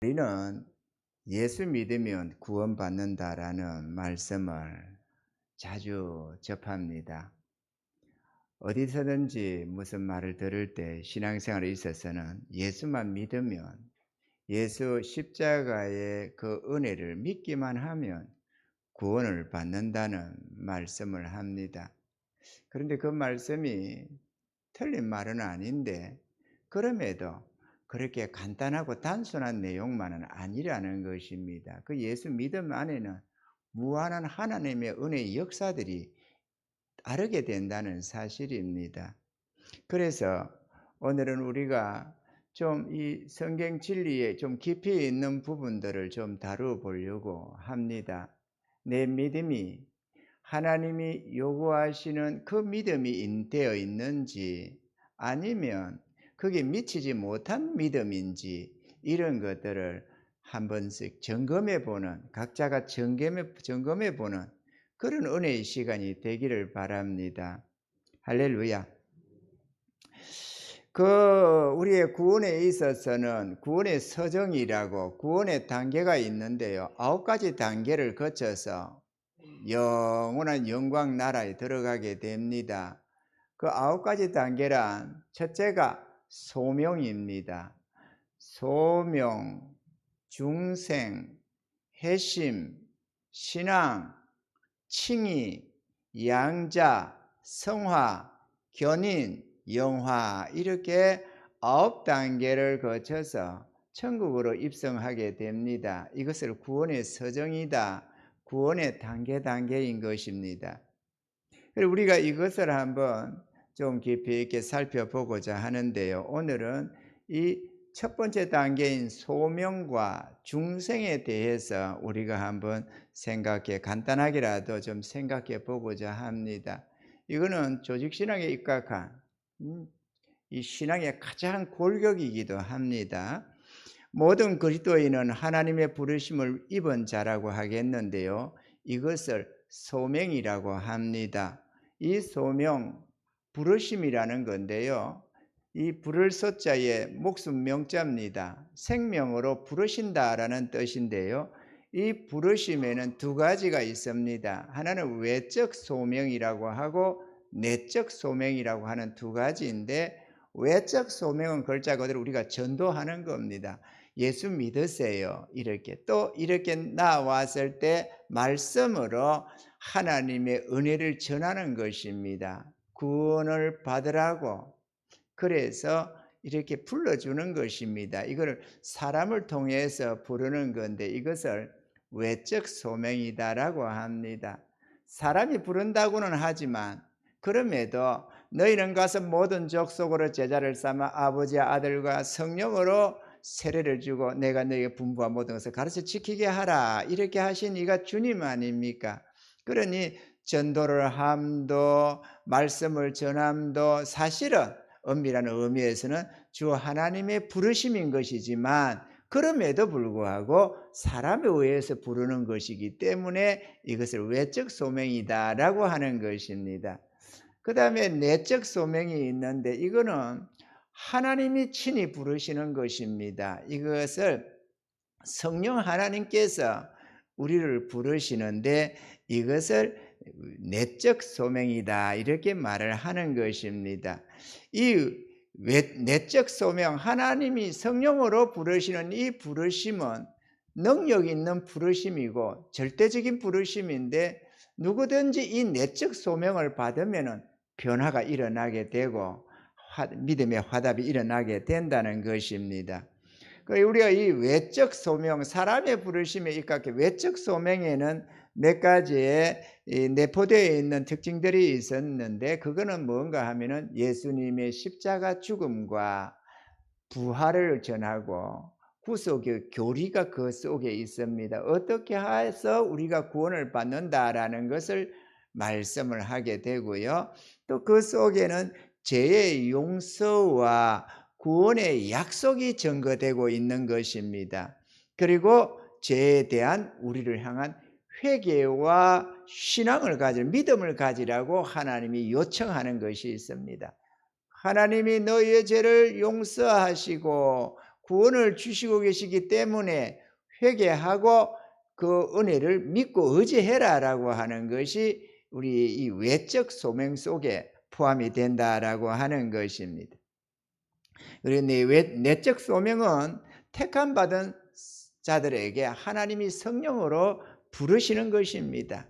우리는 예수 믿으면 구원받는다라는 말씀을 자주 접합니다. 어디서든지 무슨 말을 들을 때 신앙생활에 있어서는 예수만 믿으면, 예수 십자가의 그 은혜를 믿기만 하면 구원을 받는다는 말씀을 합니다. 그런데 그 말씀이 틀린 말은 아닌데, 그럼에도 그렇게 간단하고 단순한 내용만은 아니라는 것입니다. 그 예수 믿음 안에는 무한한 하나님의 은혜의 역사들이 따르게 된다는 사실입니다. 그래서 오늘은 우리가 좀 이 성경 진리에 좀 깊이 있는 부분들을 좀 다루어 보려고 합니다. 내 믿음이 하나님이 요구하시는 그 믿음이 되어 있는지, 아니면 그게 미치지 못한 믿음인지, 이런 것들을 한 번씩 점검해 보는, 각자가 점검해 보는 그런 은혜의 시간이 되기를 바랍니다. 할렐루야. 우리의 구원에 있어서는 구원의 서정이라고 구원의 단계가 있는데요, 9가지 단계를 거쳐서 영원한 영광 나라에 들어가게 됩니다. 그 9가지 단계란, 첫째가 소명입니다. 소명, 중생, 회심, 신앙, 칭의, 양자, 성화, 견인, 영화, 이렇게 9단계를 거쳐서 천국으로 입성하게 됩니다. 이것을 구원의 서정이다, 구원의 단계인 것입니다. 그리고 우리가 이것을 한번 좀 깊이 있게 살펴보고자 하는데요, 오늘은 이 첫 번째 단계인 소명과 중생에 대해서 우리가 한번 간단하게라도 좀 생각해 보고자 합니다. 이거는 조직신앙에 입각한 이 신앙의 가장 골격이기도 합니다. 모든 그리스도인은 하나님의 부르심을 입은 자라고 하겠는데요, 이것을 소명이라고 합니다. 이 소명, 부르심이라는 건데요, 이 부를 소자에 목숨 명자입니다. 생명으로 부르신다라는 뜻인데요, 이 부르심에는 두 가지가 있습니다. 하나는 외적 소명이라고 하고 내적 소명이라고 하는 두 가지인데, 외적 소명은 글자 그대로 우리가 전도하는 겁니다. 예수 믿으세요, 이렇게 나왔을 때 말씀으로 하나님의 은혜를 전하는 것입니다. 구원을 받으라고, 그래서 이렇게 불러주는 것입니다. 이걸 사람을 통해서 부르는 건데, 이것을 외적 소명이다라고 합니다. 사람이 부른다고는 하지만, 그럼에도 너희는 가서 모든 족속으로 제자를 삼아 아버지와 아들과 성령으로 세례를 주고 내가 너희에게 분부한 모든 것을 가르쳐 지키게 하라, 이렇게 하신 이가 주님 아닙니까? 그러니 전도를 함도, 말씀을 전함도 사실은 엄밀한 의미에서는 주 하나님의 부르심인 것이지만, 그럼에도 불구하고 사람에 의해서 부르는 것이기 때문에 이것을 외적 소명이다라고 하는 것입니다. 그 다음에 내적 소명이 있는데, 이거는 하나님이 친히 부르시는 것입니다. 이것을 성령 하나님께서 우리를 부르시는데, 이것을 내적 소명이다, 이렇게 말을 하는 것입니다. 이 내적 소명, 하나님이 성령으로 부르시는 이 부르심은 능력 있는 부르심이고 절대적인 부르심인데, 누구든지 이 내적 소명을 받으면 변화가 일어나게 되고 믿음의 화답이 일어나게 된다는 것입니다. 우리가 이 외적 소명, 사람의 부르심에 입각해 외적 소명에는 몇 가지의 내포되어 있는 특징들이 있었는데, 그거는 뭔가 하면은 예수님의 십자가 죽음과 부활을 전하고 구속의 교리가 그 속에 있습니다. 어떻게 해서 우리가 구원을 받는다라는 것을 말씀을 하게 되고요, 또 그 속에는 죄의 용서와 구원의 약속이 증거되고 있는 것입니다. 그리고 죄에 대한 우리를 향한 회개와 신앙을 믿음을 가지라고 하나님이 요청하는 것이 있습니다. 하나님이 너희의 죄를 용서하시고 구원을 주시고 계시기 때문에 회개하고 그 은혜를 믿고 의지해라라고 하는 것이 우리 이 외적 소명 속에 포함이 된다라고 하는 것입니다. 그리고 내적 소명은 택함 받은 자들에게 하나님이 성령으로 부르시는 것입니다.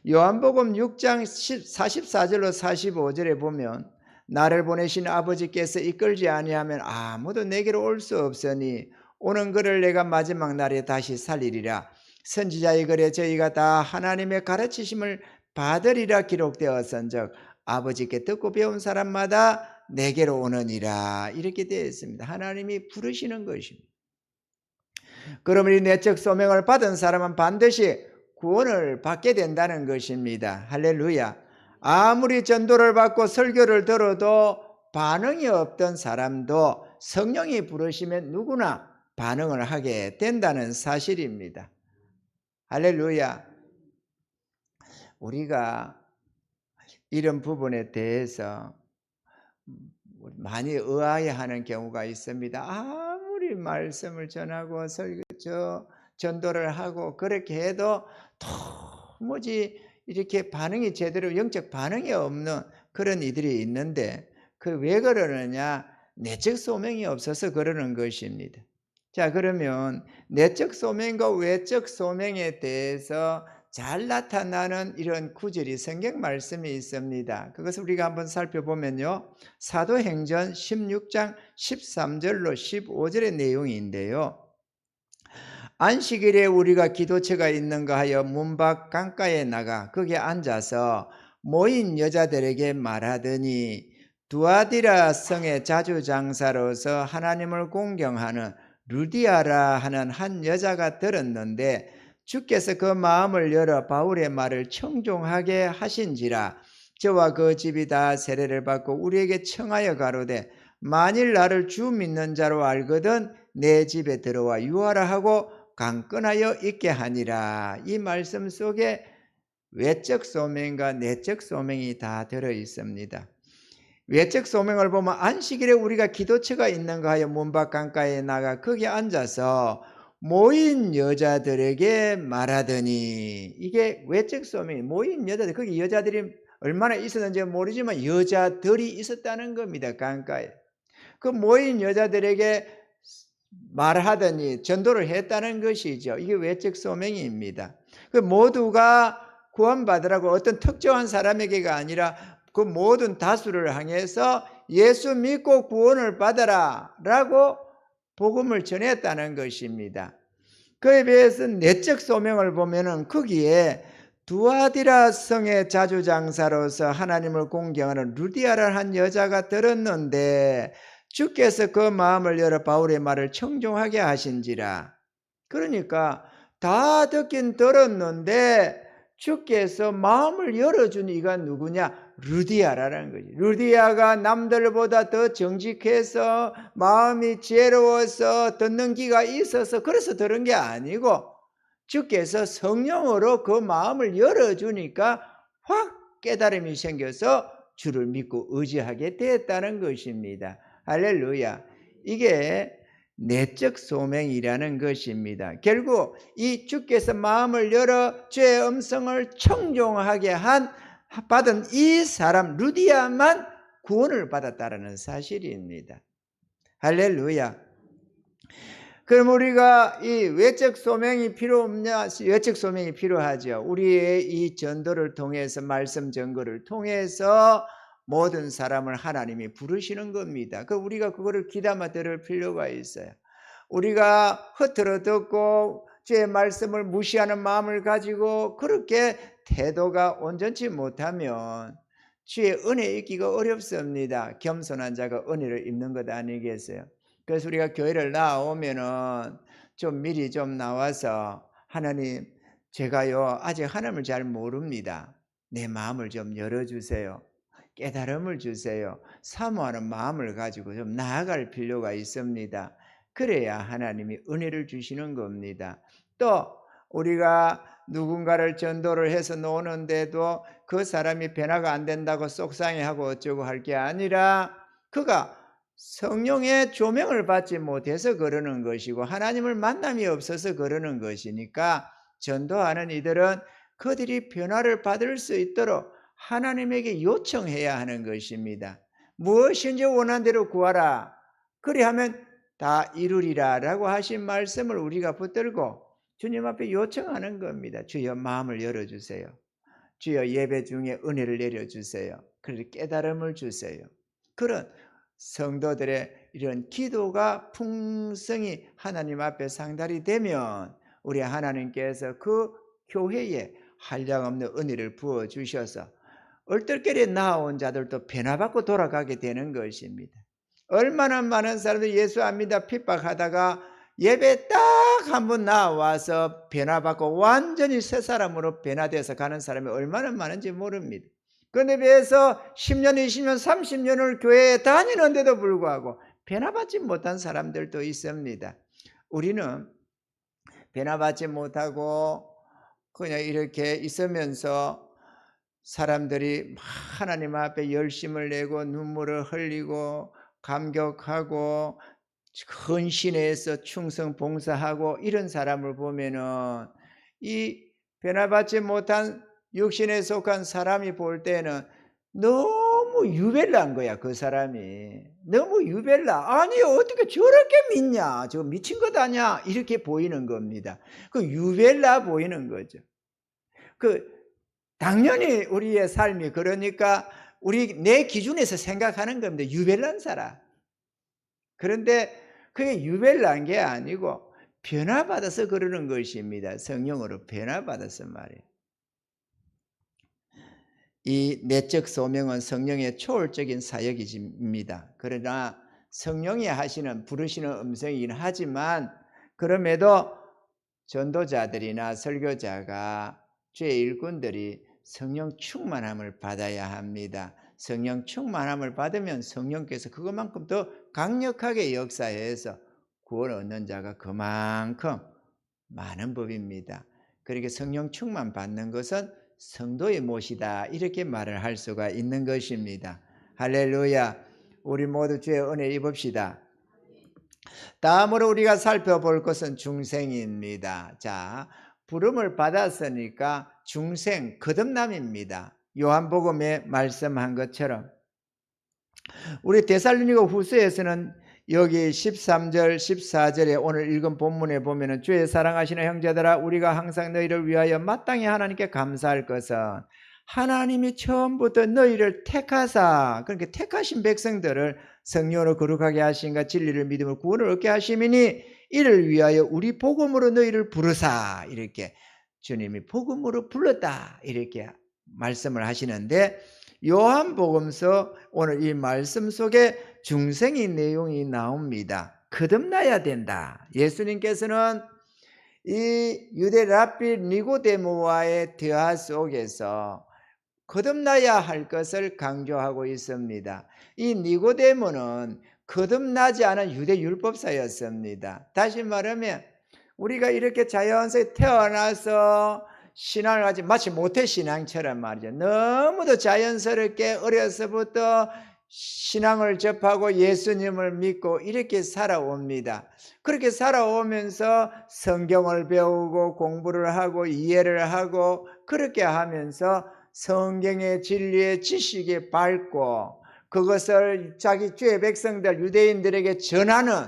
요한복음 6장 44절로 45절에 보면 나를 보내신 아버지께서 이끌지 아니하면 아무도 내게로 올 수 없으니 오는 그를 내가 마지막 날에 다시 살리리라. 선지자의 글에 저희가 다 하나님의 가르치심을 받으리라 기록되었은즉 아버지께 듣고 배운 사람마다 내게로 오느니라. 이렇게 되어 있습니다. 하나님이 부르시는 것입니다. 그러면 이 내적 소명을 받은 사람은 반드시 구원을 받게 된다는 것입니다. 할렐루야. 아무리 전도를 받고 설교를 들어도 반응이 없던 사람도 성령이 부르시면 누구나 반응을 하게 된다는 사실입니다. 할렐루야. 우리가 이런 부분에 대해서 많이 의아해하는 경우가 있습니다. 아무리 말씀을 전하고 전도를 하고 그렇게 해도 도무지 이렇게 반응이 제대로 영적 반응이 없는 그런 이들이 있는데 그 왜 그러느냐? 내적 소명이 없어서 그러는 것입니다. 자, 그러면 내적 소명과 외적 소명에 대해서 잘 나타나는 이런 구절이 성경 말씀이 있습니다. 그것을 우리가 한번 살펴보면요, 사도행전 16장 13절로 15절의 내용인데요, 안식일에 우리가 기도처가 있는가 하여 문 밖 강가에 나가 거기에 앉아서 모인 여자들에게 말하더니 두아디라 성의 자주장사로서 하나님을 공경하는 루디아라 하는 한 여자가 들었는데 주께서 그 마음을 열어 바울의 말을 청종하게 하신지라. 저와 그 집이 다 세례를 받고 우리에게 청하여 가로되 만일 나를 주 믿는 자로 알거든 내 집에 들어와 유하라 하고 강권하여 있게 하니라. 이 말씀 속에 외적 소명과 내적 소명이 다 들어 있습니다. 외적 소명을 보면 안식일에 우리가 기도처가 있는가 하여 문 밖 강가에 나가 거기 앉아서 모인 여자들에게 말하더니, 이게 외적 소명이 모인 여자들, 거기 여자들이 얼마나 있었는지 모르지만 여자들이 있었다는 겁니다. 강가에. 그 모인 여자들에게 말하더니 전도를 했다는 것이죠. 이게 외적 소명입니다. 그 모두가 구원받으라고 어떤 특정한 사람에게가 아니라 그 모든 다수를 향해서 예수 믿고 구원을 받아라 라고 복음을 전했다는 것입니다. 그에 비해서 내적 소명을 보면은 거기에 두아디라 성의 자주장사로서 하나님을 공경하는 루디아라는 한 여자가 들었는데 주께서 그 마음을 열어 바울의 말을 청종하게 하신지라. 그러니까 다 듣긴 들었는데 주께서 마음을 열어준 이가 누구냐? 루디아라는 거지. 루디아가 남들보다 더 정직해서 마음이 지혜로워서 듣는 귀가 있어서 그래서 들은 게 아니고 주께서 성령으로 그 마음을 열어주니까 확 깨달음이 생겨서 주를 믿고 의지하게 됐다는 것입니다. 할렐루야. 이게 내적 소명이라는 것입니다. 결국 이 주께서 마음을 열어 주의 음성을 청종하게 받은 이 사람 루디아만 구원을 받았다는 사실입니다. 할렐루야. 그럼 우리가 이 외적 소명이 필요 없냐? 외적 소명이 필요하죠. 우리의 이 전도를 통해서, 말씀 전거를 통해서 모든 사람을 하나님이 부르시는 겁니다. 우리가 그거를 귀담아 들을 필요가 있어요. 우리가 흩어져 듣고 주의 말씀을 무시하는 마음을 가지고 그렇게 태도가 온전치 못하면 주의 은혜 입기가 어렵습니다. 겸손한 자가 은혜를 입는 것 아니겠어요? 그래서 우리가 교회를 나오면은 좀 미리 좀 나와서 하나님, 제가요 아직 하나님을 잘 모릅니다. 내 마음을 좀 열어주세요. 깨달음을 주세요. 사모하는 마음을 가지고 좀 나아갈 필요가 있습니다. 그래야 하나님이 은혜를 주시는 겁니다. 또 우리가 누군가를 전도를 해서 노는데도 그 사람이 변화가 안 된다고 속상해하고 어쩌고 할 게 아니라 그가 성령의 조명을 받지 못해서 그러는 것이고 하나님을 만남이 없어서 그러는 것이니까 전도하는 이들은 그들이 변화를 받을 수 있도록 하나님에게 요청해야 하는 것입니다. 무엇인지 원하는 대로 구하라. 그리하면 다 이루리라 라고 하신 말씀을 우리가 붙들고 주님 앞에 요청하는 겁니다. 주여 마음을 열어주세요. 주여 예배 중에 은혜를 내려주세요. 그리고 깨달음을 주세요. 그런 성도들의 이런 기도가 풍성히 하나님 앞에 상달이 되면 우리 하나님께서 그 교회에 한량없는 은혜를 부어주셔서 얼떨결에 나아온 자들도 변화받고 돌아가게 되는 것입니다. 얼마나 많은 사람들이 예수 안 믿다 핍박하다가 예배 딱 한 번 나와서 변화받고 완전히 새 사람으로 변화돼서 가는 사람이 얼마나 많은지 모릅니다. 그런데 비해서 10년, 20년, 30년을 교회에 다니는데도 불구하고 변화받지 못한 사람들도 있습니다. 우리는 변화받지 못하고 그냥 이렇게 있으면서 사람들이 하나님 앞에 열심을 내고 눈물을 흘리고 감격하고 헌신해서 충성 봉사하고 이런 사람을 보면은 이 변화받지 못한 육신에 속한 사람이 볼 때는 너무 유별난 거야. 그 사람이 너무 유별나. 아니 어떻게 저렇게 믿냐, 저거 미친 것 아니야, 이렇게 보이는 겁니다. 그 유별나 보이는 거죠. 당연히 우리의 삶이 그러니까 내 기준에서 생각하는 겁니다. 유별난 사람. 그런데 그게 유별난 게 아니고 변화받아서 그러는 것입니다. 성령으로 변화받아서 말이에요. 이 내적 소명은 성령의 초월적인 사역입니다. 그러나 성령이 하시는 부르시는 음성이긴 하지만 그럼에도 전도자들이나 설교자가 주의 일꾼들이 성령 충만함을 받아야 합니다. 성령 충만함을 받으면 성령께서 그것만큼 더 강력하게 역사해서 구원 얻는 자가 그만큼 많은 법입니다. 그렇게 성령 충만 받는 것은 성도의 몫이다, 이렇게 말을 할 수가 있는 것입니다. 할렐루야. 우리 모두 주의 은혜 입읍시다. 다음으로 우리가 살펴볼 것은 중생입니다. 자, 부름을 받았으니까 중생, 거듭남입니다. 요한복음에 말씀한 것처럼 우리 데살로니가 후서에서는 여기 13절 14절에 오늘 읽은 본문에 보면은 주의 사랑하시는 형제들아 우리가 항상 너희를 위하여 마땅히 하나님께 감사할 것은 하나님이 처음부터 너희를 택하사, 그러니까 택하신 백성들을 성령으로 거룩하게 하신가 진리를 믿음을 구원을 얻게 하심이니 이를 위하여 우리 복음으로 너희를 부르사, 이렇게 주님이 복음으로 불렀다, 이렇게 말씀을 하시는데 요한복음서 오늘 이 말씀 속에 중생의 내용이 나옵니다. 거듭나야 된다. 예수님께서는 이 유대 랍비 니고데모와의 대화 속에서 거듭나야 할 것을 강조하고 있습니다. 이 니고데모는 거듭나지 않은 유대 율법사였습니다. 다시 말하면 우리가 이렇게 자연스레 태어나서 신앙을 하지 마치 모태신앙처럼 말이죠. 너무도 자연스럽게 어려서부터 신앙을 접하고 예수님을 믿고 이렇게 살아옵니다. 그렇게 살아오면서 성경을 배우고 공부를 하고 이해를 하고 그렇게 하면서 성경의 진리의 지식에 밝고 그것을 자기 주의 백성들 유대인들에게 전하는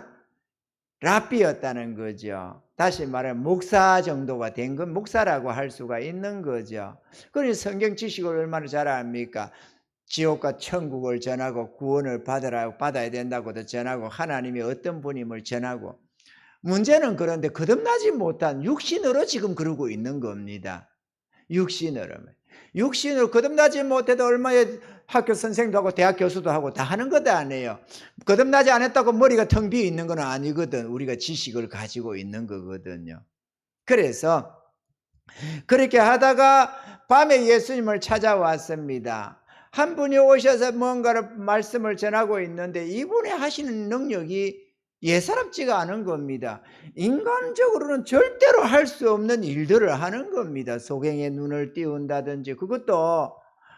랍비였다는 거죠. 다시 말하면 목사 정도가 된 건 목사라고 할 수가 있는 거죠. 그러니 성경 지식을 얼마나 잘 압니까? 지옥과 천국을 전하고 구원을 받아야 된다고도 전하고 하나님이 어떤 분임을 전하고, 문제는 그런데 거듭나지 못한 육신으로 지금 그러고 있는 겁니다. 육신으로 거듭나지 못해도 얼마나 학교 선생도 하고 대학 교수도 하고 다 하는 것도 아니에요. 거듭나지 않았다고 머리가 텅 비어 있는 건 아니거든. 우리가 지식을 가지고 있는 거거든요. 그래서 그렇게 하다가 밤에 예수님을 찾아왔습니다. 한 분이 오셔서 뭔가를 말씀을 전하고 있는데 이분이 하시는 능력이 예사롭지가 않은 겁니다. 인간적으로는 절대로 할 수 없는 일들을 하는 겁니다. 소경의 눈을 띄운다든지, 그것도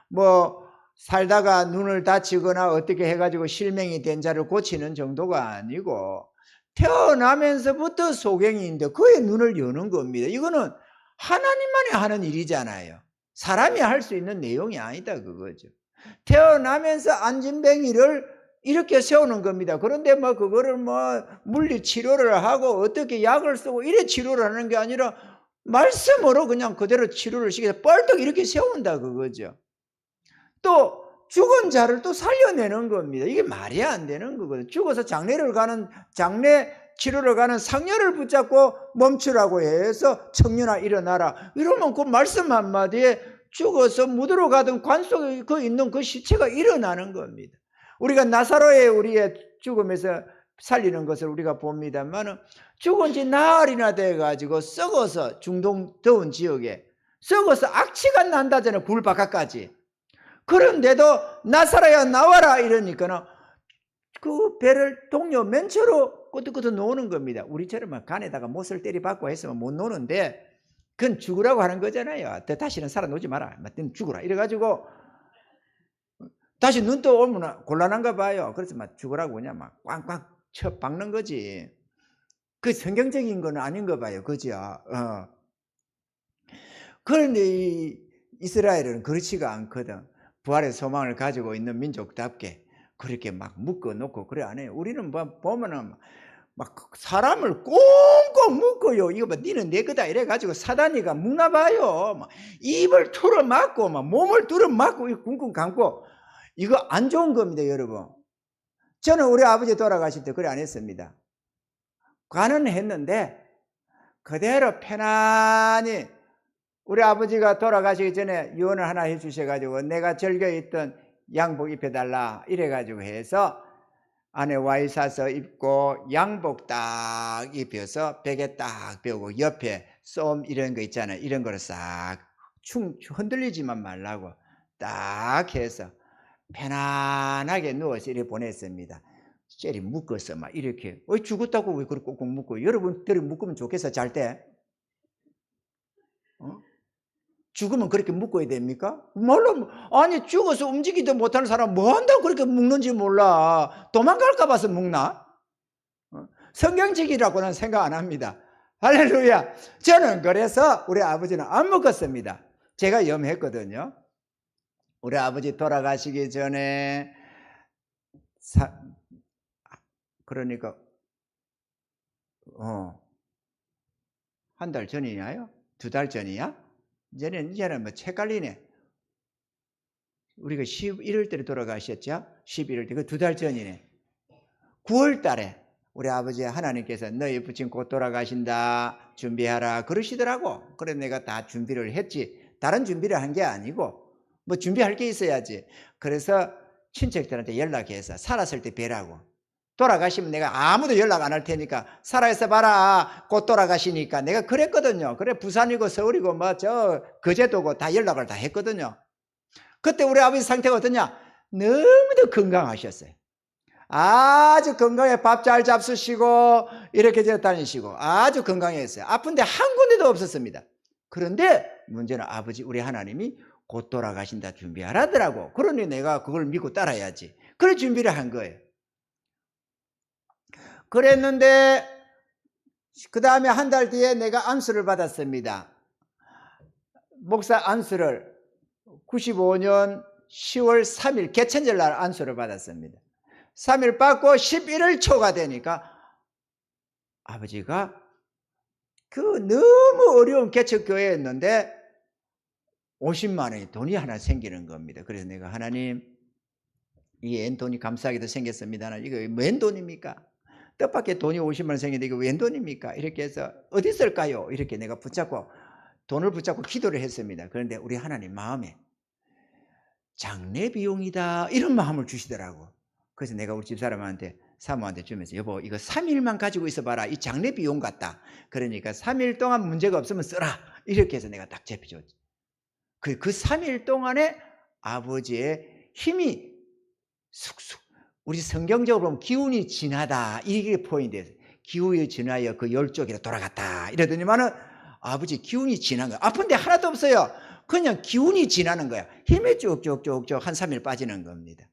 뭐 살다가 눈을 다치거나 어떻게 해가지고 실명이 된 자를 고치는 정도가 아니고 태어나면서부터 소경인데 그의 눈을 여는 겁니다. 이거는 하나님만이 하는 일이잖아요. 사람이 할 수 있는 내용이 아니다 그거죠. 태어나면서 안진뱅이를 이렇게 세우는 겁니다. 그런데 뭐 그거를 뭐 물리 치료를 하고 어떻게 약을 쓰고 이래 치료를 하는 게 아니라 말씀으로 그냥 그대로 치료를 시켜서 뻘떡 이렇게 세운다 그거죠. 또 죽은 자를 또 살려내는 겁니다. 이게 말이 안 되는 거거든요. 죽어서 장례 치료를 가는 상녀를 붙잡고 멈추라고 해서 청년아 일어나라. 이러면 그 말씀 한마디에 죽어서 무드로 가던 관 속에 있는 그 시체가 일어나는 겁니다. 우리가 나사로의 우리의 죽음에서 살리는 것을 우리가 봅니다만 죽은 지 나흘이나 돼가지고 썩어서 중동 더운 지역에 썩어서 악취가 난다잖아요. 굴 바깥까지. 그런데도 나사로야 나와라 이러니까는 그 배를 동료 맨처로 끄덕끄덕 놓는 겁니다. 우리처럼 간에다가 못을 때려박고 했으면 못 노는데 그건 죽으라고 하는 거잖아요. 다시는 살아 놓지 마라. 죽으라. 이래가지고 다시 눈 떠 오면 곤란한가 봐요. 그래서 막 죽으라고 그냥 막 꽝꽝 쳐 박는 거지. 그 성경적인 건 아닌 거 봐요. 그죠? 그런데 이 이스라엘은 그렇지가 않거든. 부활의 소망을 가지고 있는 민족답게 그렇게 막 묶어 놓고 그래 안 해요. 우리는 뭐 보면은 막 사람을 꽁꽁 묶어요. 이거 봐, 니는 내 거다 이래가지고 사단이가 묶나 봐요. 막 입을 뚫어 막고 막 몸을 뚫어 막고 쿵쿵 감고 이거 안 좋은 겁니다, 여러분. 저는 우리 아버지 돌아가실 때 그래 안 했습니다. 관은 했는데 그대로 편안히 우리 아버지가 돌아가시기 전에 유언을 하나 해주셔가지고 내가 즐겨 입던 양복 입혀달라 이래가지고 해서 안에 와이 사서 입고 양복 딱 입혀서 베개 딱 베고 옆에 쏨 이런 거 있잖아요. 이런 거를 싹 흔들리지만 말라고 딱 해서 편안하게 누워서 이렇게 보냈습니다. 젤이 묶어서 막 이렇게 죽었다고 왜 그렇게 꽁꽁 묶고 여러분들이 묶으면 좋겠어 잘 때? 죽으면 그렇게 묶어야 됩니까? 몰라. 아니 죽어서 움직이도 못하는 사람 뭐 한다고 그렇게 묶는지 몰라. 도망갈까 봐서 묶나? 성경적이라고는 생각 안 합니다. 할렐루야. 저는 그래서 우리 아버지는 안 묶었습니다. 제가 염했거든요. 우리 아버지 돌아가시기 전에 그러니까 한 달 전이냐요? 2달 전이야? 이제는 뭐 헷갈리네. 우리가 11월 달에 돌아가셨죠? 11월 때, 그 2달 전이네. 9월 달에 우리 아버지 하나님께서 너희 부친 곧 돌아가신다. 준비하라. 그러시더라고. 그래서 내가 다 준비를 했지. 다른 준비를 한 게 아니고, 뭐 준비할 게 있어야지. 그래서 친척들한테 연락해서 살았을 때 뵈라고. 돌아가시면 내가 아무도 연락 안 할 테니까 살아있어 봐라. 곧 돌아가시니까 내가 그랬거든요. 그래 부산이고 서울이고 뭐 저 거제도고 다 연락을 다 했거든요. 그때 우리 아버지 상태가 어떠냐? 너무도 건강하셨어요. 아주 건강해. 밥 잘 잡수시고 이렇게 다니시고 아주 건강했어요. 아픈데 한 군데도 없었습니다. 그런데 문제는 아버지 우리 하나님이 곧 돌아가신다 준비하라더라고. 그러니 내가 그걸 믿고 따라야지. 그래 준비를 한 거예요. 그랬는데 그 다음에 한 달 뒤에 내가 안수를 받았습니다. 목사 안수를 95년 10월 3일 개천절 날 안수를 받았습니다. 3일 받고 11월 초가 되니까 아버지가 그 너무 어려운 개척교회였는데 50만 원의 돈이 하나 생기는 겁니다. 그래서 내가 하나님 이 웬 돈이 감사하게도 생겼습니다. 이거 웬 돈입니까? 뜻밖의 돈이 50만 원 생겼는데 이거 웬 돈입니까? 이렇게 해서 어디 있을까요? 이렇게 내가 돈을 붙잡고 기도를 했습니다. 그런데 우리 하나님 마음에 장례 비용이다 이런 마음을 주시더라고. 그래서 내가 우리 집사람한테 사모한테 주면서 여보 이거 3일만 가지고 있어봐라. 이 장례 비용 같다. 그러니까 3일 동안 문제가 없으면 써라. 이렇게 해서 내가 딱 잡혀줬지. 그 3일 동안에 아버지의 힘이 쑥쑥 우리 성경적으로 보면 기운이 진하다. 이게 포인트예요. 기운이 진하여 그 열쪽이라 돌아갔다. 이러더니만은 아버지 기운이 진한 거예요. 아픈데 하나도 없어요. 그냥 기운이 지나는 거야. 힘이 쭉쭉쭉쭉 한 3일 빠지는 겁니다.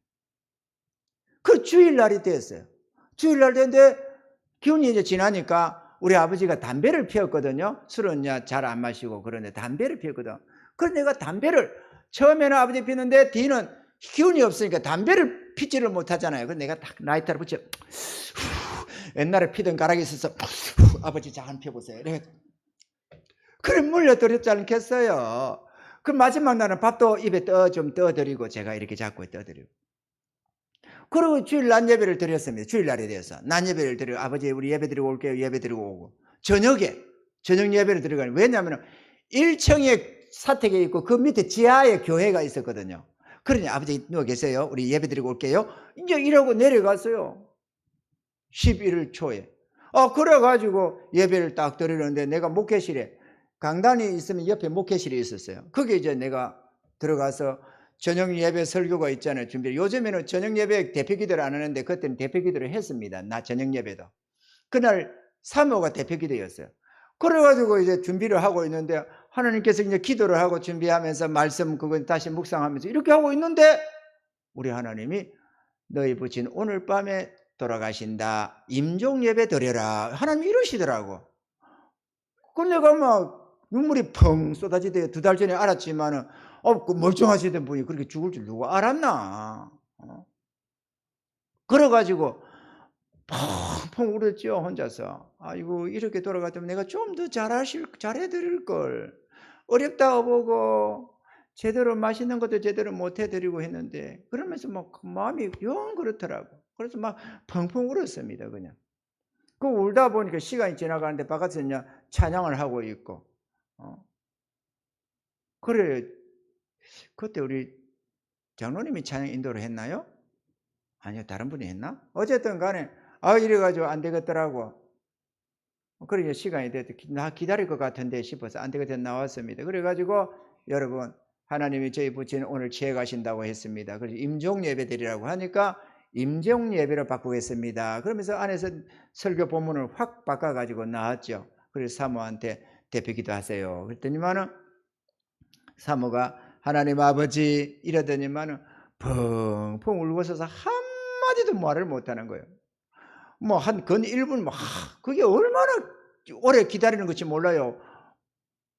그 주일날이 됐어요. 주일날 됐는데 기운이 이제 지나니까 우리 아버지가 담배를 피웠거든요. 술은 잘 안 마시고 그런데 담배를 피웠거든. 그래서 내가 담배를 처음에는 아버지 피는데 뒤는 기운이 없으니까 담배를 피지를 못하잖아요. 그래서 내가 딱 라이터를 붙여 옛날에 피던 가락이 있어서 아버지 자 한 펴보세요. 그래 물려드렸지 않겠어요. 그 마지막 날은 밥도 입에 좀 떠드리고 제가 이렇게 자꾸 떠드리고. 그리고 주일 낮 예배를 드렸습니다. 주일날에 대해서 낮 예배를 드리고 아버지 우리 예배 드리고 올게요. 예배 드리고 오고 저녁에 저녁 예배를 드리고 왜냐하면 1층에 사택에 있고 그 밑에 지하에 교회가 있었거든요. 그러니 아버지 누워 계세요. 우리 예배 드리고 올게요. 이제 이러고 내려갔어요. 11월 초에. 그래가지고 예배를 딱 드리는데 내가 목회실에 강단이 있으면 옆에 목회실이 있었어요. 거기 이제 내가 들어가서 저녁 예배 설교가 있잖아요. 준비. 요즘에는 저녁 예배 대표 기도를 안 하는데 그때는 대표 기도를 했습니다. 나 저녁 예배도. 그날 사모가 대표 기도였어요. 그래가지고 이제 준비를 하고 있는데 하나님께서 이제 기도를 하고 준비하면서 말씀 그건 다시 묵상하면서 이렇게 하고 있는데 우리 하나님이 너희 부친 오늘 밤에 돌아가신다. 임종 예배 드려라. 하나님 이러시더라고. 그 내가 막 눈물이 펑 쏟아지대요. 2달 전에 알았지만은 그 멀쩡하시던 분이 그렇게 죽을 줄 누가 알았나. 그래가지고 펑펑 울었죠. 혼자서. 아이고 이렇게 돌아갔다면 내가 좀 더 잘해드릴 걸. 어렵다고 보고 제대로 맛있는 것도 제대로 못해드리고 했는데 그러면서 막 마음이 영 그렇더라고. 그래서 막 펑펑 울었습니다. 그냥. 그 울다 보니까 시간이 지나가는데 바깥에서 그냥 찬양을 하고 있고. 그래 그때 우리 장로님이 찬양 인도를 했나요? 아니요, 다른 분이 했나? 어쨌든 간에 이래가지고 안 되겠더라고. 그러니까 시간이 돼도 나 기다릴 것 같은데 싶어서 안 되겠다 나왔습니다. 그래가지고 여러분 하나님이 저희 부친 오늘 취해 가신다고 했습니다. 그래서 임종 예배 드리라고 하니까 임종 예배로 바꾸겠습니다. 그러면서 안에서 설교 본문을 확 바꿔가지고 나왔죠. 그래서 사모한테 대표 기도하세요. 그랬더니만은 사모가 하나님 아버지 이러더니만은 펑펑 울고서서 한마디도 말을 못하는 거예요. 뭐 한 근 1분 막 그게 얼마나 오래 기다리는 건지 몰라요.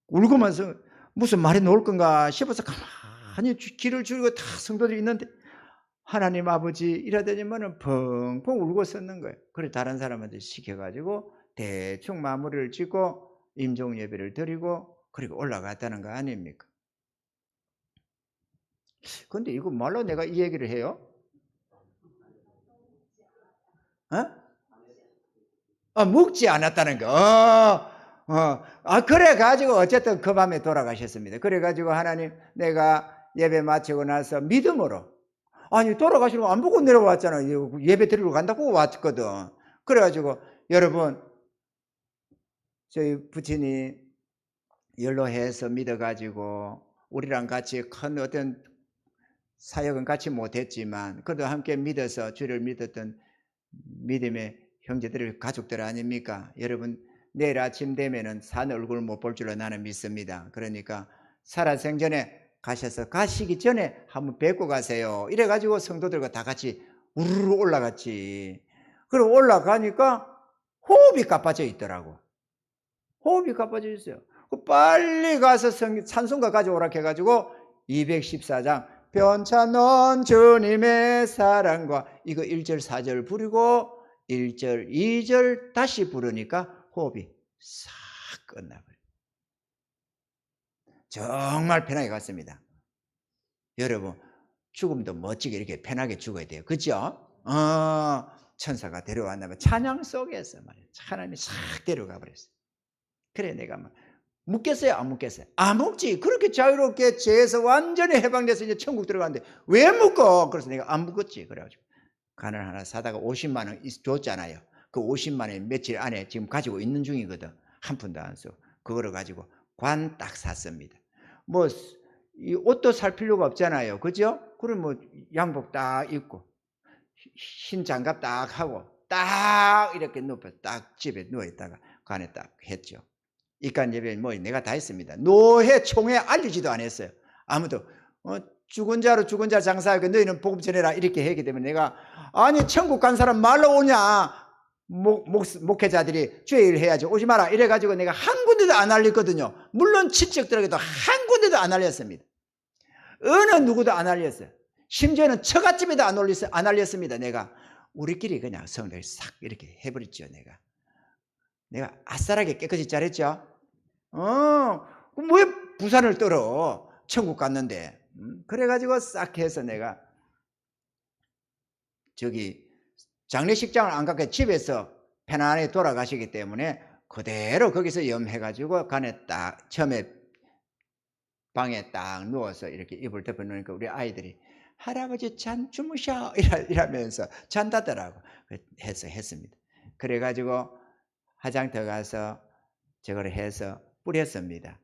울고면서 무슨 말이 나올 건가 싶어서 가만히 귀를 줄이고 다 성도들이 있는데 하나님 아버지 이러더니만은 펑펑 울고 섰는 거예요. 그래 다른 사람한테 시켜가지고 대충 마무리를 짓고 임종 예배를 드리고 그리고 올라갔다는 거 아닙니까? 근데 이거 말로 내가 이 얘기를 해요? 묵지 않았다는 거. 그래가지고 어쨌든 그 밤에 돌아가셨습니다. 그래가지고 하나님 내가 예배 마치고 나서 믿음으로 아니 돌아가시는 거 안 보고 내려왔잖아요. 예배 드리러 간다고 왔거든. 그래가지고 여러분 저희 부친이 연로해서 믿어가지고 우리랑 같이 큰 어떤 사역은 같이 못했지만 그래도 함께 믿어서 주를 믿었던 믿음의 형제들 가족들 아닙니까? 여러분 내일 아침 되면은 산 얼굴 못 볼 줄로 나는 믿습니다. 그러니까 살아생전에 가시기 전에 한번 뵙고 가세요. 이래가지고 성도들과 다 같이 우르르 올라갔지. 그리고 올라가니까 호흡이 가빠져 있더라고. 호흡이 가빠져 있어요. 빨리 가서 찬송가 가져오라 해가지고 214장 변찬넌 주님의 사랑과 이거 1절 4절 부르고 1절 2절 다시 부르니까 호흡이 싹 끝나버려요. 정말 편하게 갔습니다. 여러분 죽음도 멋지게 이렇게 편하게 죽어야 돼요. 그죠? 천사가 데려왔나면 찬양 속에서 말이에요. 하나님이 싹 데려가 버렸어요. 그래 내가 막 묻겠어요? 안 묻겠어요? 안 묻지. 그렇게 자유롭게 죄에서 완전히 해방돼서 이제 천국 들어가는데 왜 묻고? 그래서 내가 안 묻겠지. 그래가지고 간을 하나 사다가 50만 원 줬잖아요. 그 50만 원 며칠 안에 지금 가지고 있는 중이거든. 한 푼도 안 쓰고. 그거를 가지고 관 딱 샀습니다. 뭐 이 옷도 살 필요가 없잖아요. 그죠? 그럼 뭐 양복 딱 입고 흰 장갑 딱 하고 딱 이렇게 눕혀 딱 집에 누워 있다가 관에 딱 했죠. 입간 예배 뭐 내가 다 했습니다. 노회 총회 알리지도 않았어요. 아무도 죽은 자로 죽은 자 장사하고 너희는 복음 전해라 이렇게 했기 때문에 내가 아니 천국 간 사람 말로 오냐 목회자들이 주의 일 해야지 오지 마라 이래가지고 내가 한 군데도 안 알렸거든요. 물론 친척들에게도 한 군데도 안 알렸습니다. 어느 누구도 안 알렸어요. 심지어는 처갓집에도 안 알렸습니다. 내가 우리끼리 그냥 성도를 싹 이렇게 해버렸죠. 내가 아싸라게 깨끗이 잘했죠. 왜 부산을 떨어 천국 갔는데. 그래가지고 싹 해서 내가 저기 장례식장을 안 가게 집에서 편안하게 돌아가시기 때문에 그대로 거기서 염해가지고 간에 딱 처음에 방에 딱 누워서 이렇게 이불 덮어 놓으니까 우리 아이들이 할아버지 잠 주무셔 이러면서 잔다더라고. 해서 했습니다. 그래가지고 화장터 가서 저걸 해서 뿌렸습니다.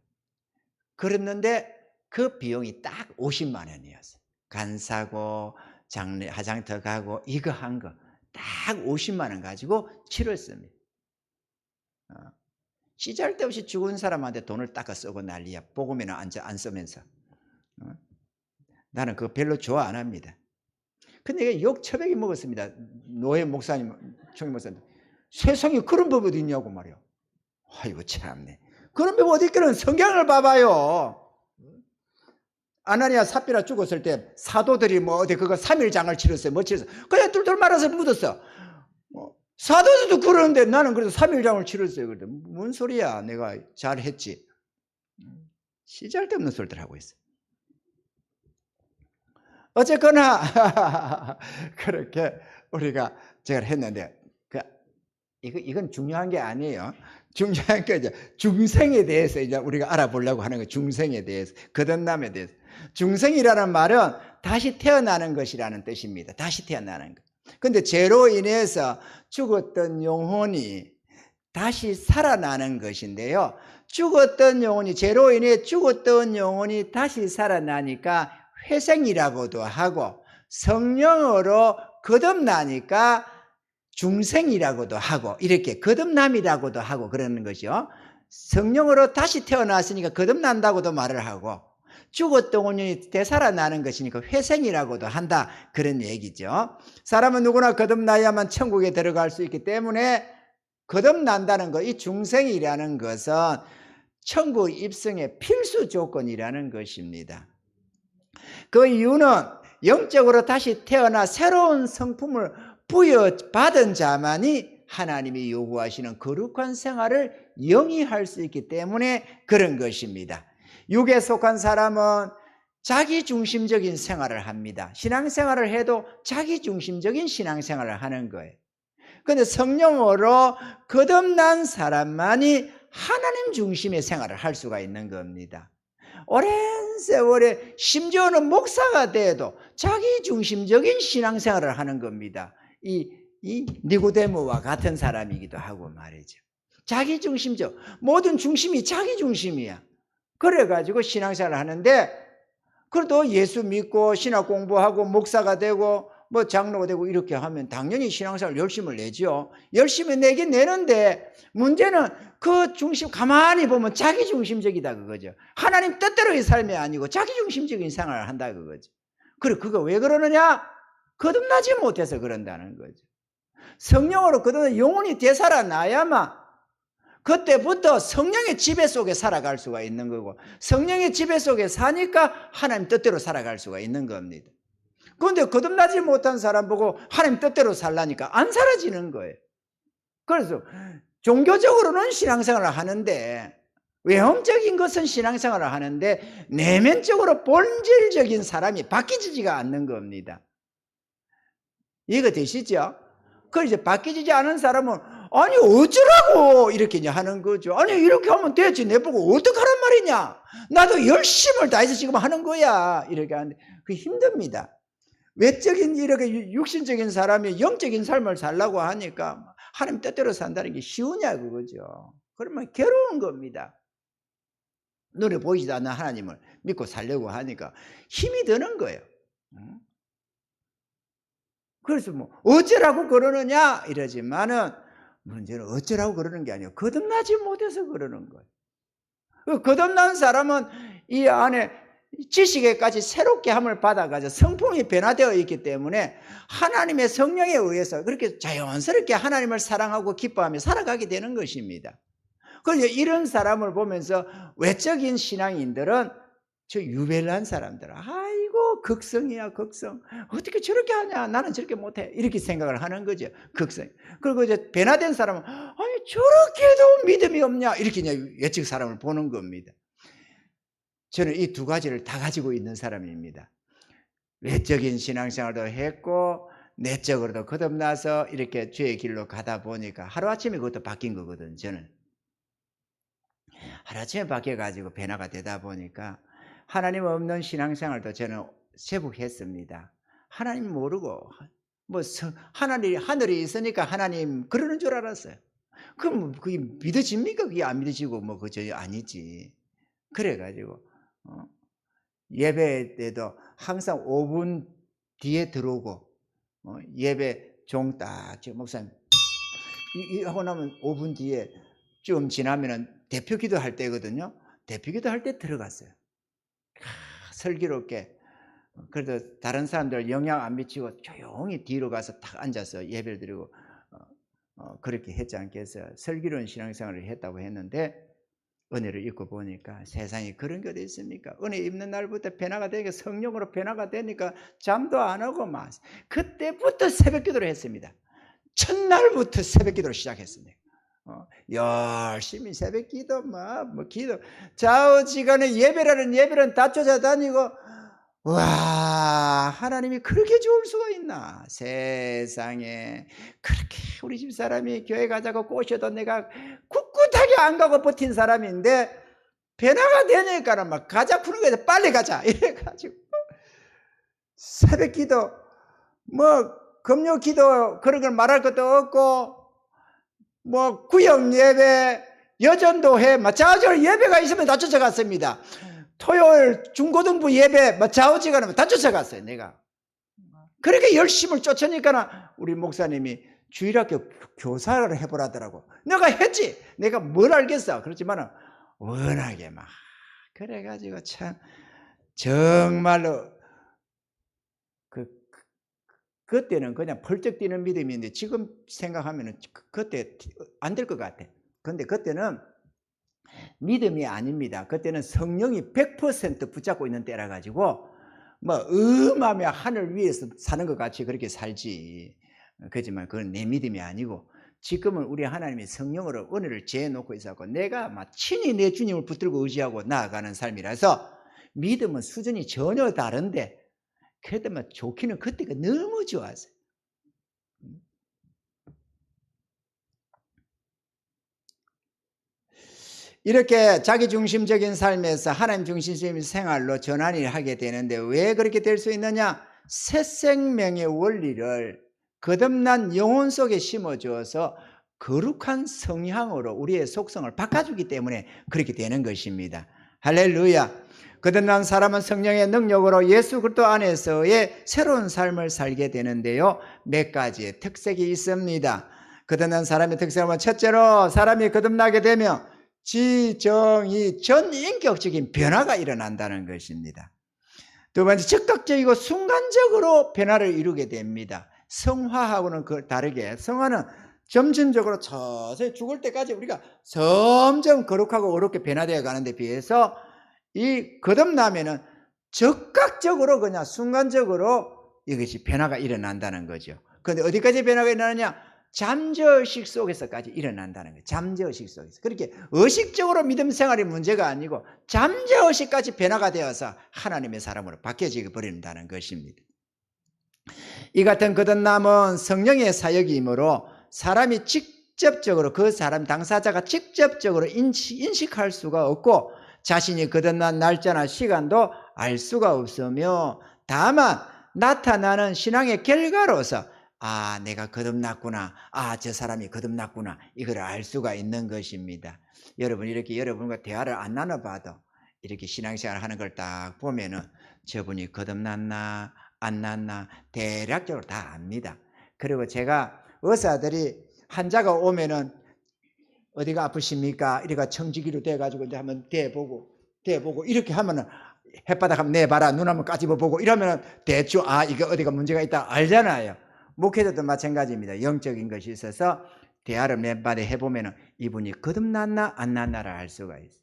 그랬는데 그 비용이 딱 50만 원이었어요. 간 사고 화장터 가고 이거 한 거 딱 50만 원 가지고 치렀습니다. 시잘데없이 죽은 사람한테 돈을 닦아 쓰고 난리야. 복음에는 안 쓰면서. 나는 그거 별로 좋아 안 합니다. 근데 이게 욕처배기 먹었습니다. 노예 목사님, 총회 목사님. 세상에 그런 법이 어디 있냐고 말이야. 아이고 참네. 그런 법 어디 있기는 성경을 봐봐요. 아나니아 삽비라 죽었을 때 사도들이 뭐 어디 그거 3일장을 치렀어요. 뭐 치렀어. 그냥 뚫뚫 말아서 묻었어. 사도들도 그러는데 나는 그래도 3일장을 치렀어요. 그런데 뭔 소리야. 내가 잘했지. 시잘데없는 소리들 하고 있어. 어쨌거나 그렇게 우리가 제가 했는데 이건 중요한 게 아니에요. 중요한 게 이제 중생에 대해서 이제 우리가 알아보려고 하는 거. 중생에 대해서, 거듭남에 대해서. 중생이라는 말은 다시 태어나는 것이라는 뜻입니다. 다시 태어나는 것. 근데 죄로 인해서 죽었던 영혼이 다시 살아나는 것인데요. 죽었던 영혼이, 죄로 인해 죽었던 영혼이 다시 살아나니까 회생이라고도 하고, 성령으로 거듭나니까 중생이라고도 하고, 이렇게 거듭남이라고도 하고 그러는 거죠. 성령으로 다시 태어났으니까 거듭난다고도 말을 하고, 죽었던 영혼이 되살아나는 것이니까 회생이라고도 한다, 그런 얘기죠. 사람은 누구나 거듭나야만 천국에 들어갈 수 있기 때문에 거듭난다는 것, 이 중생이라는 것은 천국 입성의 필수 조건이라는 것입니다. 그 이유는 영적으로 다시 태어나 새로운 성품을 부여받은 자만이 하나님이 요구하시는 거룩한 생활을 영위할 수 있기 때문에 그런 것입니다. 육에 속한 사람은 자기중심적인 생활을 합니다. 신앙생활을 해도 자기중심적인 신앙생활을 하는 거예요. 그런데 성령으로 거듭난 사람만이 하나님 중심의 생활을 할 수가 있는 겁니다. 오랜 세월에 심지어는 목사가 돼도 자기중심적인 신앙생활을 하는 겁니다. 이 니고데모와 같은 사람이기도 하고 말이죠. 자기중심적, 모든 중심이 자기중심이야. 그래가지고 신앙생활을 하는데, 그래도 예수 믿고 신학 공부하고 목사가 되고 뭐 장로가 되고 이렇게 하면 당연히 신앙생활 열심을 내죠. 열심히 내긴 내는데 문제는 그 중심 가만히 보면 자기중심적이다 그거죠. 하나님 뜻대로의 삶이 아니고 자기중심적인 생활을 한다 그거죠. 그리고 그거 왜 그러느냐? 거듭나지 못해서 그런다는 거죠. 성령으로 거듭나 영혼이 되살아나야만 그때부터 성령의 지배 속에 살아갈 수가 있는 거고, 성령의 지배 속에 사니까 하나님 뜻대로 살아갈 수가 있는 겁니다. 그런데 거듭나지 못한 사람 보고 하나님 뜻대로 살라니까 안 살아지는 거예요. 그래서 종교적으로는 신앙생활을 하는데, 외형적인 것은 신앙생활을 하는데 내면적으로 본질적인 사람이 바뀌지가 않는 겁니다. 이해가 되시죠? 그래서 이제 바뀌지 않은 사람은 아니 어쩌라고 이렇게 하는 거죠. 아니 이렇게 하면 되지, 내보고 어떡하란 말이냐, 나도 열심을 다해서 지금 하는 거야 이렇게 하는데 그게 힘듭니다. 외적인 이렇게 육신적인 사람이 영적인 삶을 살라고 하니까 하나님 뜻대로 산다는 게 쉬우냐 그거죠. 그러면 괴로운 겁니다. 눈에 보이지도 않는 하나님을 믿고 살려고 하니까 힘이 드는 거예요. 그래서 뭐 어쩌라고 그러느냐 이러지만은 문제는 어쩌라고 그러는 게 아니에요. 거듭나지 못해서 그러는 거예요. 거듭난 사람은 이 안에 지식에까지 새롭게 함을 받아가지고 성품이 변화되어 있기 때문에 하나님의 성령에 의해서 그렇게 자연스럽게 하나님을 사랑하고 기뻐하며 살아가게 되는 것입니다. 그래서 이런 사람을 보면서 외적인 신앙인들은 저 유별난 사람들, 아이고 극성이야 극성, 어떻게 저렇게 하냐, 나는 저렇게 못해, 이렇게 생각을 하는 거죠. 극성. 그리고 이제 변화된 사람은 아니 저렇게도 믿음이 없냐, 이렇게 이제 외적 사람을 보는 겁니다. 저는 이 두 가지를 다 가지고 있는 사람입니다. 외적인 신앙생활도 했고 내적으로도 거듭나서 이렇게 주의 길로 가다 보니까 하루아침에 그것도 바뀐 거거든. 저는 하루아침에 바뀌어가지고 변화가 되다 보니까 하나님 없는 신앙생활도 저는 세복했습니다. 하나님 모르고 뭐 하늘이 있으니까 하나님 그러는 줄 알았어요. 그럼 그게 믿어집니까? 그게 안 믿어지고 뭐 그저 아니지. 그래가지고 예배 때도 항상 5분 뒤에 들어오고 예배 종 딱 지금 목사님 이 하고 나면 5분 뒤에 좀 지나면은 대표 기도할 때거든요. 대표 기도할 때 들어갔어요. 슬기롭게. 그래도 다른 사람들 영향 안 미치고 조용히 뒤로 가서 탁 앉아서 예배를 드리고 그렇게 했지 않겠어요. 슬기로운 신앙생활을 했다고 했는데 은혜를 입고 보니까 세상에 그런 게 어디 있습니까? 은혜 입는 날부터 변화가 되니까 성령으로 변화가 되니까 잠도 안 오고 막 그때부터 새벽 기도를 했습니다. 첫날부터 새벽 기도를 시작했습니다. 열심히 새벽 기도 뭐 기도 좌우지간에 예배라는 다 쫓아다니고 와 하나님이 그렇게 좋을 수가 있나 세상에. 그렇게 우리 집사람이 교회 가자고 꼬셔도 내가 꿋꿋하게 안 가고 버틴 사람인데 변화가 되니까는 막 가자 푸는 거에서 빨리 가자 이래가지고 새벽 기도 뭐 금요 기도 그런 걸 말할 것도 없고 뭐 구역 예배 여전도회 좌우지간 예배가 있으면 다 쫓아갔습니다. 토요일 중고등부 예배 좌우지간하면 다 쫓아갔어요. 내가 그렇게 열심을 쫓으니까 우리 목사님이 주일학교 교사를 해보라더라고. 내가 했지. 내가 뭘 알겠어. 그렇지만 워낙에 막 그래가지고 참 정말로 그때는 그냥 펄쩍 뛰는 믿음인데 지금 생각하면 그때 안 될 것 같아. 근데 그때는 믿음이 아닙니다. 그때는 성령이 100% 붙잡고 있는 때라 가지고 뭐 음하며 하늘 위에서 사는 것 같이 그렇게 살지. 그렇지만 그건 내 믿음이 아니고 지금은 우리 하나님이 성령으로 은혜를 재놓고 있었고 내가 막 친히 내 주님을 붙들고 의지하고 나아가는 삶이라서 믿음은 수준이 전혀 다른데 그래도 막 좋기는 그때가 너무 좋았어요. 이렇게 자기중심적인 삶에서 하나님 중심적인 생활로 전환이 하게 되는데 왜 그렇게 될 수 있느냐? 새 생명의 원리를 거듭난 영혼 속에 심어주어서 거룩한 성향으로 우리의 속성을 바꿔주기 때문에 그렇게 되는 것입니다. 할렐루야. 거듭난 사람은 성령의 능력으로 예수 그리스도 안에서의 새로운 삶을 살게 되는데요. 몇 가지의 특색이 있습니다. 거듭난 사람의 특색은 첫째로 사람이 거듭나게 되면 지정이 전인격적인 변화가 일어난다는 것입니다. 두 번째, 즉각적이고 순간적으로 변화를 이루게 됩니다. 성화하고는 다르게 성화는 점진적으로 서서히 죽을 때까지 우리가 점점 거룩하고 어렵게 변화되어 가는데 비해서 이 거듭나면은 즉각적으로 그냥 순간적으로 이것이 변화가 일어난다는 거죠. 그런데 어디까지 변화가 일어나느냐? 잠재의식 속에서까지 일어난다는 거예요. 잠재의식 속에서. 그렇게 의식적으로 믿음 생활이 문제가 아니고 잠재의식까지 변화가 되어서 하나님의 사람으로 바뀌어지게 버린다는 것입니다. 이 같은 거듭남은 성령의 사역이므로 사람이 직접적으로 그 사람 당사자가 직접적으로 인식할 수가 없고 자신이 거듭난 날짜나 시간도 알 수가 없으며 다만 나타나는 신앙의 결과로서 아 내가 거듭났구나, 아 저 사람이 거듭났구나 이걸 알 수가 있는 것입니다. 여러분 이렇게 여러분과 대화를 안 나눠봐도 이렇게 신앙생활 하는 걸 딱 보면은 저분이 거듭났나 안 났나 대략적으로 다 압니다. 그리고 제가 의사들이 환자가 오면은 어디가 아프십니까? 이래가 청지기로 돼가지고 이제 한번 대보고 이렇게 하면은 햇바닥 한번 내봐라. 눈 한번 까집어보고 이러면은 대충 이게 어디가 문제가 있다 알잖아요. 목회자도 마찬가지입니다. 영적인 것이 있어서 대화를 몇 마디 해보면은 이분이 거듭났나 안 났나를 알 수가 있어요.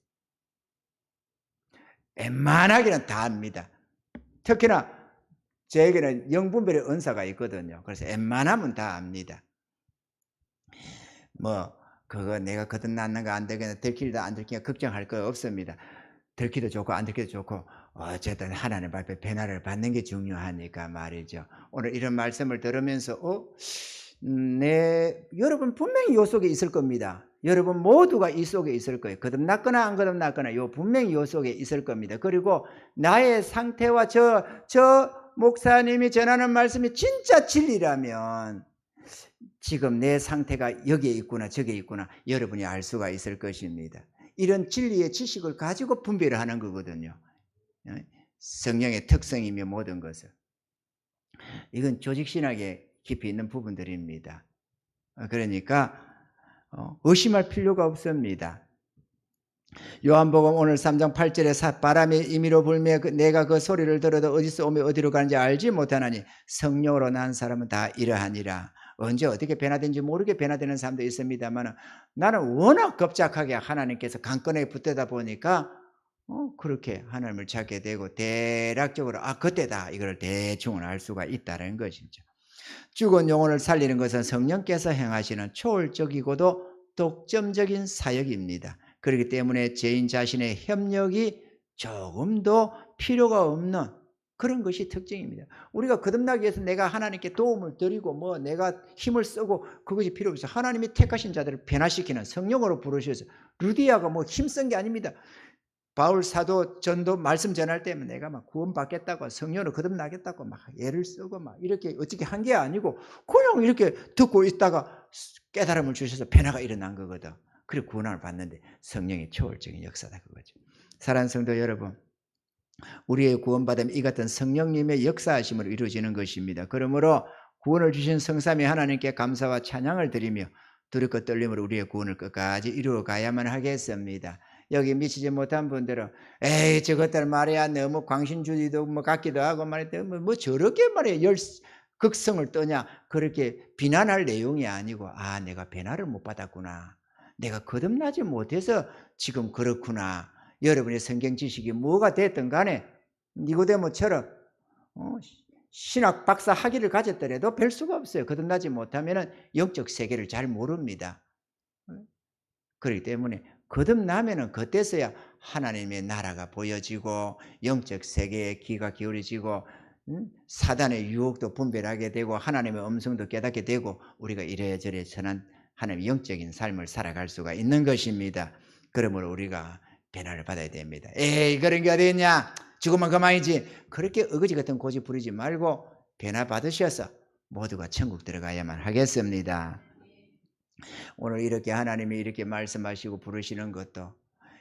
웬만하게는 다 압니다. 특히나 저에게는 영분별의 은사가 있거든요. 그래서 웬만하면 다 압니다. 뭐 그거 내가 거듭났는가 안 되겠나 들키다 안 들키냐 걱정할 거 없습니다. 들키도 좋고 안 들키도 좋고 어쨌든 하나님 앞에 변화를 받는 게 중요하니까 말이죠. 오늘 이런 말씀을 들으면서 여러분 분명히 요 속에 있을 겁니다. 여러분 모두가 이 속에 있을 거예요. 거듭났거나 안 거듭났거나 요 분명히 요 속에 있을 겁니다. 그리고 나의 상태와 저 목사님이 전하는 말씀이 진짜 진리라면 지금 내 상태가 여기에 있구나 저기에 있구나 여러분이 알 수가 있을 것입니다. 이런 진리의 지식을 가지고 분별을 하는 거거든요. 성령의 특성이며 모든 것을. 이건 조직신학에 깊이 있는 부분들입니다. 그러니까 의심할 필요가 없습니다. 요한복음 오늘 3장 8절에 바람이 임의로 불며 내가 그 소리를 들어도 어디서 오며 어디로 가는지 알지 못하나니 성령으로 난 사람은 다 이러하니라. 언제 어떻게 변화된지 모르게 변화되는 사람도 있습니다만 나는 워낙 급작하게 하나님께서 강건하게 붙들다 보니까 그렇게 하나님을 찾게 되고 대략적으로 그때다 이걸 대충은 알 수가 있다는 것이죠. 죽은 영혼을 살리는 것은 성령께서 행하시는 초월적이고도 독점적인 사역입니다. 그렇기 때문에 죄인 자신의 협력이 조금도 필요가 없는 그런 것이 특징입니다. 우리가 거듭나기 위해서 내가 하나님께 도움을 드리고 내가 힘을 쓰고 그것이 필요 없어요. 하나님이 택하신 자들을 변화시키는 성령으로 부르셔서 루디아가 힘쓴 게 아닙니다. 바울 사도 전도 말씀 전할 때면 내가 막 구원받겠다고 성령으로 거듭나겠다고 막 애를 쓰고 막 이렇게 어떻게 한 게 아니고 그냥 이렇게 듣고 있다가 깨달음을 주셔서 변화가 일어난 거거든. 그리고 구원을 받는데 성령의 초월적인 역사다 그거죠. 사랑하는 성도 여러분, 우리의 구원받음이 이 같은 성령님의 역사하심으로 이루어지는 것입니다. 그러므로 구원을 주신 성삼위 하나님께 감사와 찬양을 드리며 두렵고 떨림으로 우리의 구원을 끝까지 이루어 가야만 하겠습니다. 여기 미치지 못한 분들은 에이 저것들 말이야 너무 광신주의도 같기도 하고 말이야 뭐 저렇게 말이야 극성을 떠냐 그렇게 비난할 내용이 아니고 내가 변화를 못 받았구나. 내가 거듭나지 못해서 지금 그렇구나. 여러분의 성경 지식이 뭐가 됐든 간에 니고데모처럼 신학 박사 학위를 가졌더라도 별 수가 없어요. 거듭나지 못하면 영적 세계를 잘 모릅니다. 그렇기 때문에 거듭나면 그때서야 하나님의 나라가 보여지고 영적 세계에 귀가 기울여지고 사단의 유혹도 분별하게 되고 하나님의 음성도 깨닫게 되고 우리가 이래저래 선한 하나님의 영적인 삶을 살아갈 수가 있는 것입니다. 그러므로 우리가 변화를 받아야 됩니다. 에이 그런 게 어디 있냐 죽으면 그만이지. 그렇게 어거지 같은 고집 부리지 말고 변화 받으셔서 모두가 천국 들어가야만 하겠습니다. 오늘 이렇게 하나님이 이렇게 말씀하시고 부르시는 것도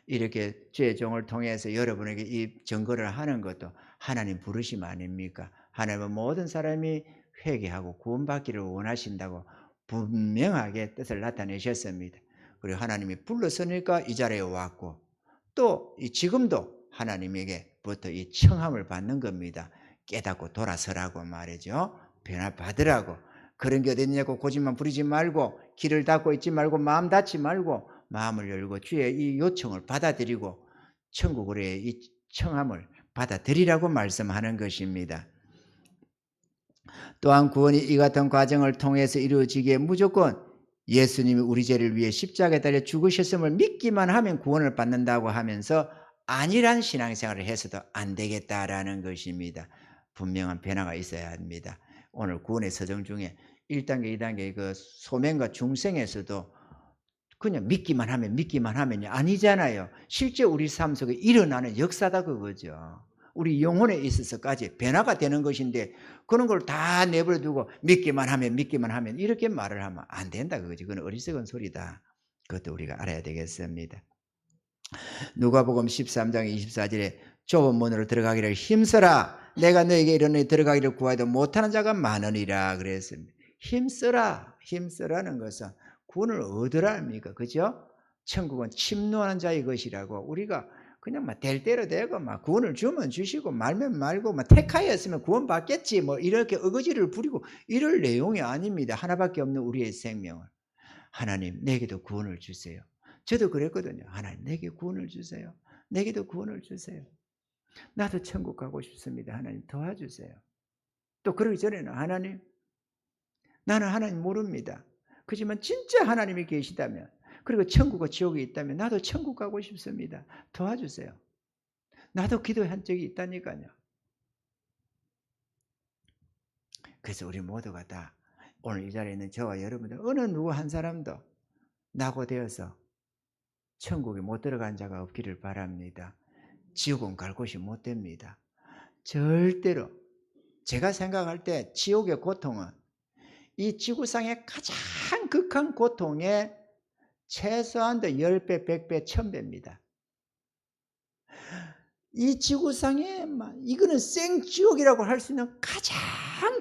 이렇게 주의 종을 통해서 여러분에게 이 증거를 하는 것도 하나님 부르심 아닙니까? 하나님은 모든 사람이 회개하고 구원받기를 원하신다고 분명하게 뜻을 나타내셨습니다. 그리고 하나님이 불렀으니까 이 자리에 왔고 또 지금도 하나님에게부터 이 청함을 받는 겁니다. 깨닫고 돌아서라고 말이죠. 변화 받으라고. 그런 게 어디 있냐고 고집만 부리지 말고 길을 닫고 있지 말고 마음 닫지 말고 마음을 열고 주의 이 요청을 받아들이고 천국으로의 이 청함을 받아들이라고 말씀하는 것입니다. 또한 구원이 이 같은 과정을 통해서 이루어지기에 무조건 예수님이 우리 죄를 위해 십자가에 달려 죽으셨음을 믿기만 하면 구원을 받는다고 하면서 아니란 신앙생활을 해서도 안 되겠다라는 것입니다. 분명한 변화가 있어야 합니다. 오늘 구원의 서정 중에 1단계, 2단계 그 소명과 중생에서도 그냥 믿기만 하면이 아니잖아요. 실제 우리 삶 속에 일어나는 역사다 그거죠. 우리 영혼에 있어서까지 변화가 되는 것인데 그런 걸 다 내버려 두고 믿기만 하면 이렇게 말을 하면 안 된다 그거지. 그건 어리석은 소리다. 그것도 우리가 알아야 되겠습니다. 누가복음 13장 24절에 좁은 문으로 들어가기를 힘써라. 내가 너에게 이르노니 들어가기를 구하여도 못하는 자가 많으니라 그랬습니다. 힘써라는 것은 구원을 얻으라 합니까? 그죠? 천국은 침노하는 자의 것이라고. 우리가 그냥 막 될 대로 되고 막 구원을 주면 주시고 말면 말고 막 택하였으면 구원 받겠지 뭐 이렇게 어거지를 부리고 이럴 내용이 아닙니다. 하나밖에 없는 우리의 생명을. 하나님 내게도 구원을 주세요. 저도 그랬거든요. 하나님 내게 구원을 주세요. 내게도 구원을 주세요. 나도 천국 가고 싶습니다. 하나님 도와주세요. 또 그러기 전에는 하나님 나는 하나님 모릅니다. 그렇지만 진짜 하나님이 계시다면 그리고 천국과 지옥이 있다면 나도 천국 가고 싶습니다. 도와주세요. 나도 기도한 적이 있다니까요. 그래서 우리 모두가 다 오늘 이 자리에 있는 저와 여러분들 어느 누구 한 사람도 낙오되어서 천국에 못 들어간 자가 없기를 바랍니다. 지옥은 갈 곳이 못 됩니다. 절대로. 제가 생각할 때 지옥의 고통은 이 지구상의 가장 극한 고통의 최소한도 10배, 100배, 1000배입니다. 이 지구상에 이거는 생지옥이라고 할 수 있는 가장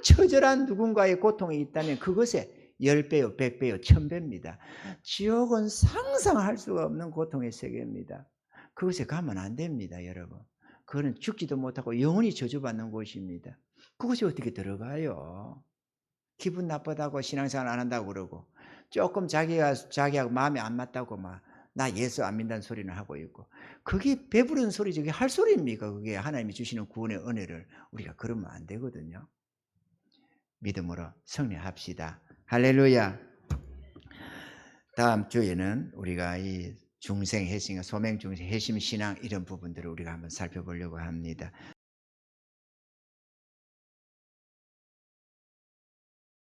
처절한 누군가의 고통이 있다면 그것에 10배요, 100배요, 1000배입니다. 지옥은 상상할 수가 없는 고통의 세계입니다. 그것에 가면 안 됩니다, 여러분. 그거는 죽지도 못하고 영원히 저주받는 곳입니다. 그것이 어떻게 들어가요? 기분 나쁘다고 신앙생활 안 한다고 그러고 조금 자기하고 마음이 안 맞다고 막 나 예수 안 믿는다는 소리는 하고 있고 그게 배부른 소리지 그게 할 소리입니까? 그게 하나님이 주시는 구원의 은혜를 우리가 그러면 안 되거든요. 믿음으로 승리합시다. 할렐루야. 다음 주에는 우리가 이 중생 회심, 소명 중생 회심 신앙 이런 부분들을 우리가 한번 살펴보려고 합니다.